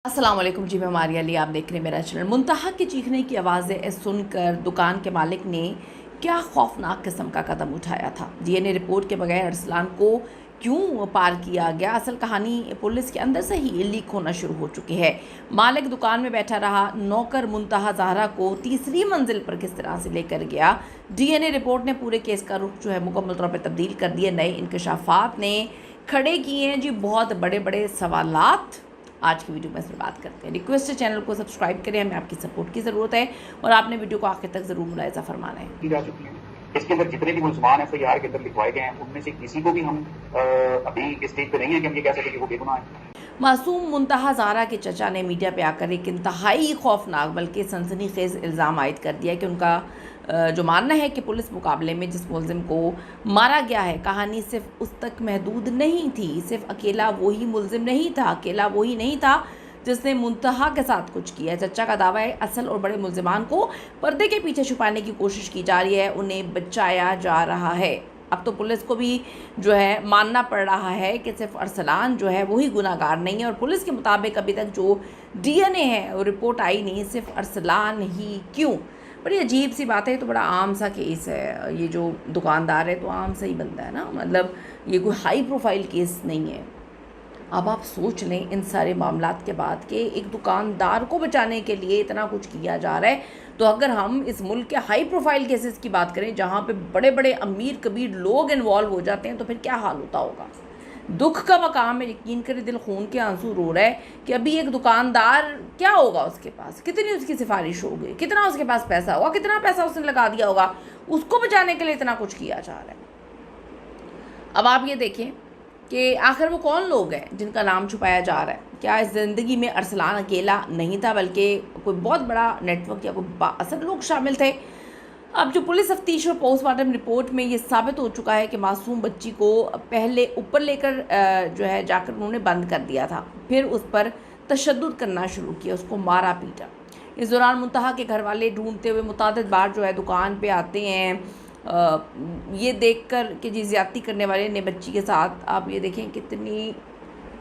अस्सलाम वालेकुम जी, मैं मारिया अली, आप देख रहे हैं मेरा चैनल। मुंतहा के चीखने की आवाज़ें सुनकर दुकान के मालिक ने क्या खौफनाक किस्म का कदम उठाया था। डीएनए रिपोर्ट के बगैर अरसलान को क्यों पार किया गया, असल कहानी पुलिस के अंदर से ही लीक होना शुरू हो चुकी है। मालिक दुकान में बैठा रहा, नौकर मुंतहा ज़हरा को तीसरी मंजिल पर किस तरह से लेकर गया। डीएनए रिपोर्ट ने पूरे केस का रुख जो है मुकम्मल तौर पर तब्दील कर दिए। नए इंकशाफात ने खड़े किए हैं जी बहुत बड़े बड़े सवालात। आज की वीडियो में इस पर बात करते हैं। रिक्वेस्ट है चैनल को सब्सक्राइब करें, हमें आपकी सपोर्ट की ज़रूरत है और आपने वीडियो को आखिर तक ज़रूर मुलाहिजा फरमाना है। की जा चुकी है। इसके अंदर जितने भी मुलजमान एफआईआर के अंदर लिखवाए गए हैं उनमें से किसी को भी हम अभी इस स्टेज पे नहीं है कि हम ये कह सकें कि वो बेगुनाह है। मासूम मुंतहा ज़हरा के चचा ने मीडिया पे आकर एक इंतहाई खौफनाक बल्कि सनसनीखेज़ इल्ज़ाम आयद कर दिया कि उनका जो मानना है कि पुलिस मुकाबले में जिस मुलजिम को मारा गया है, कहानी सिर्फ उस तक महदूद नहीं थी। सिर्फ अकेला वही मुलजिम नहीं था, अकेला वही नहीं था जिसने मुंतहा के साथ कुछ किया। चचा का दावा है असल और बड़े मुलजिमान को पर्दे के पीछे छुपाने की कोशिश की जा रही है, उन्हें बचाया जा रहा है। अब तो पुलिस को भी जो है मानना पड़ रहा है कि सिर्फ अरसलान जो है वही गुनाहगार नहीं है और पुलिस के मुताबिक अभी तक जो डीएनए है वो रिपोर्ट आई नहीं, सिर्फ अरसलान ही क्यों। बड़ी अजीब सी बात है, तो बड़ा आम सा केस है। ये जो दुकानदार है तो आम सा ही बनता है ना, मतलब ये कोई हाई प्रोफाइल केस नहीं है। अब आप सोच लें इन सारे मामलात के बाद कि एक दुकानदार को बचाने के लिए इतना कुछ किया जा रहा है, तो अगर हम इस मुल्क के हाई प्रोफाइल केसेस की बात करें जहाँ पे बड़े बड़े अमीर कबीर लोग इन्वॉल्व हो जाते हैं तो फिर क्या हाल होता होगा। दुख का मकाम है, यकीन करें दिल खून के आंसू रो रहा है कि अभी एक दुकानदार क्या होगा, उसके पास कितनी उसकी सिफारिश होगी, कितना उसके पास पैसा होगा, कितना पैसा उसने लगा दिया होगा, उसको बचाने के लिए इतना कुछ किया जा रहा है। अब आप ये देखें कि आखिर वो कौन लोग हैं जिनका नाम छुपाया जा रहा है। क्या इस ज़िंदगी में अरसलान अकेला नहीं था, बल्कि कोई बहुत बड़ा नेटवर्क या कोई बाअसर लोग शामिल थे। अब जो पुलिस तफ्तीश और पोस्टमार्टम रिपोर्ट में ये साबित हो चुका है कि मासूम बच्ची को पहले ऊपर लेकर जो है जाकर उन्होंने बंद कर दिया था, फिर उस पर तशद्दुद करना शुरू किया, उसको मारा पीटा। इस दौरान मुंतहा के घर वाले ढूंढते हुए मुतादिद बार जो है दुकान पे आते हैं, ये देखकर कि जी ज़्यादती करने वाले ने बच्ची के साथ, आप ये देखें कितनी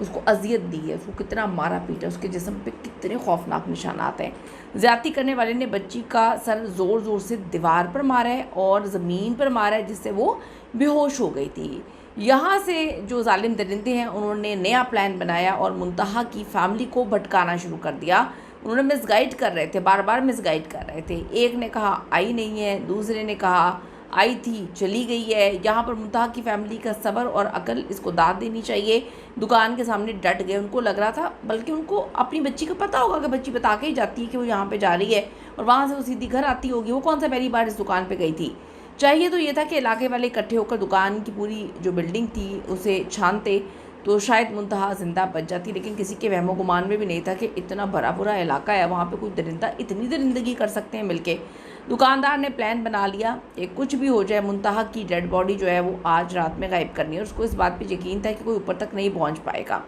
उसको अजियत दी है, उसको कितना मारा पीटा, उसके जिस्म पे कितने खौफनाक निशानात हैं। ज़्यादती करने वाले ने बच्ची का सर ज़ोर ज़ोर से दीवार पर मारा है और ज़मीन पर मारा है, जिससे वो बेहोश हो गई थी। यहाँ से जो जालिम दरिंदे हैं उन्होंने नया प्लान बनाया और मुंतहा की फैमिली को भटकाना शुरू कर दिया। उन्होंने मिसगाइड कर रहे थे, बार बार मिसगाइड कर रहे थे। एक ने कहा आई नहीं है, दूसरे ने कहा आई थी चली गई है। यहाँ पर मुंतहा की फैमिली का सब्र और अकल इसको दाद देनी चाहिए। दुकान के सामने डट गए, उनको लग रहा था, बल्कि उनको अपनी बच्ची का पता होगा कि बच्ची बता के ही जाती है कि वो यहाँ पे जा रही है और वहाँ से वो सीधी घर आती होगी। वो कौन सा पहली बार इस दुकान पे गई थी। चाहिए तो ये था कि इलाके वाले इकट्ठे होकर दुकान की पूरी जो बिल्डिंग थी उसे छानते तो शायद मुंतहा ज़िंदा बच जाती, लेकिन किसी के वहमो गुमान में भी नहीं था कि इतना भरा बुरा इलाका है, वहाँ पे कोई दरिंदा इतनी दरिंदगी कर सकते हैं मिलके। दुकानदार ने प्लान बना लिया कि कुछ भी हो जाए मुंतहा की डेड बॉडी जो है वो आज रात में गायब करनी है। उसको इस बात पे यकीन था कि कोई ऊपर तक नहीं पहुँच पाएगा।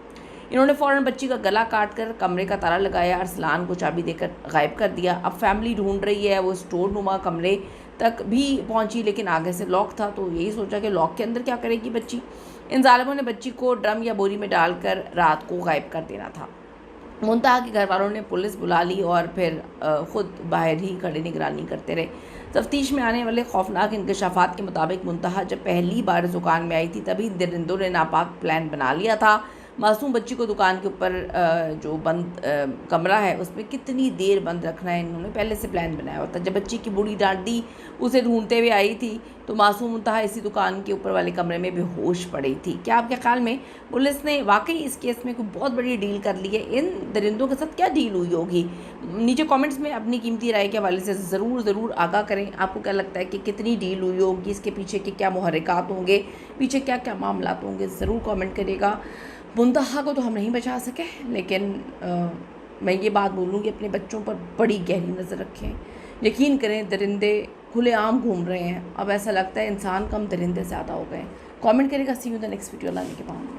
इन्होंने फ़ौरन बच्ची का गला काट कर कमरे का ताला लगाया, अरसलान को चाबी देकर गायब कर दिया। अब फैमिली ढूंढ रही है, वो स्टोर नुमा कमरे तक भी पहुंची लेकिन आगे से लॉक था, तो यही सोचा कि लॉक के अंदर क्या करेगी बच्ची। इन जालिमों ने बच्ची को ड्रम या बोरी में डालकर रात को गायब कर देना था। मुंतहा के घर वालों ने पुलिस बुला ली और फिर ख़ुद बाहर ही खड़े निगरानी करते रहे। तफ्तीश में आने वाले खौफनाक इंकशाफात के मुताबिक मुंतहा जब पहली बार दुकान में आई थी तभी दरिंदों ने नापाक प्लान बना लिया था। मासूम बच्ची को दुकान के ऊपर जो बंद कमरा है उसमें कितनी देर बंद रखना है इन्होंने पहले से प्लान बनाया होता। जब बच्ची की बूढ़ी डांडी उसे ढूंढते हुए आई थी तो मासूम मुंतहा इसी दुकान के ऊपर वाले कमरे में बेहोश पड़ी थी। क्या आपके ख्याल में पुलिस ने वाकई इस केस में कोई बहुत बड़ी डील कर ली है? इन दरिंदों के साथ क्या डील हुई होगी? नीचे कमेंट्स में अपनी कीमती राय के हवाले से ज़रूर आगाह करें। आपको क्या लगता है कि कितनी डील हुई होगी, इसके पीछे के क्या मुहर्रिकात होंगे, पीछे क्या क्या मामलात होंगे, ज़रूर कमेंट करिएगा। मुंतहा को तो हम नहीं बचा सके, लेकिन मैं ये बात बोलूँगी अपने बच्चों पर बड़ी गहरी नज़र रखें। यकीन करें दरिंदे खुलेआम घूम रहे हैं, अब ऐसा लगता है इंसान कम दरिंदे ज़्यादा हो गए। कमेंट करेगा। सी यू द नेक्स्ट वीडियो लाने के बाद।